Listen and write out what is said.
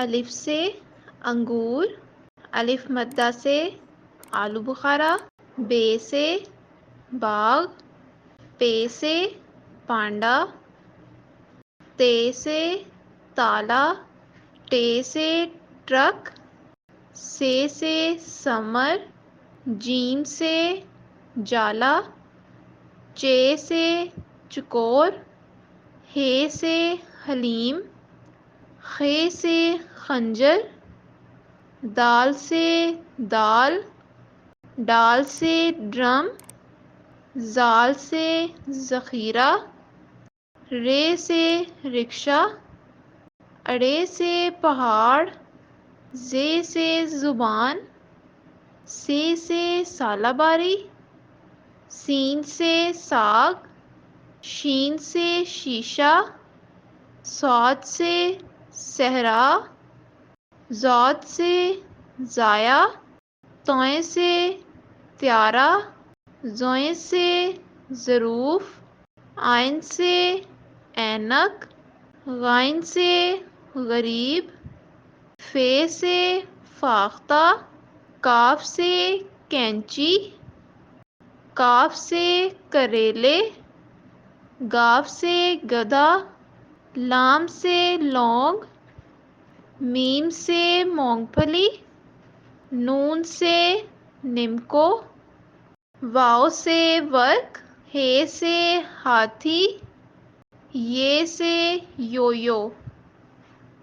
الف سے انگور، الف مدہ سے آلو بخارا، بے سے باغ، پے سے پانڈا، تے سے تالا، ٹے سے ٹرک، سے سمر، جیم سے جالا، چے سے چکور، ہے سے حلیم، خے سے خنجر، دال سے دال، ڈال سے ڈرم، زال سے ذخیرہ، رے سے رکشہ، اڑے سے پہاڑ، زے سے زبان، سے سالہ باری، سین سے ساگ، شین سے شیشہ، صاد سے صحرا، ضاد سے ضائع، طویں سے طیارہ، زوئیں سے ظروف، عین سے اینک، غین سے غریب، فے سے فاختہ، کاف سے کینچی، کاف سے کریلے، گاف سے گدھا، لام سے لونگ، میم سے مونگ پھلی، نون سے نمکو، واؤ سے ورق، ہے سے ہاتھی، یہ سے یو یو۔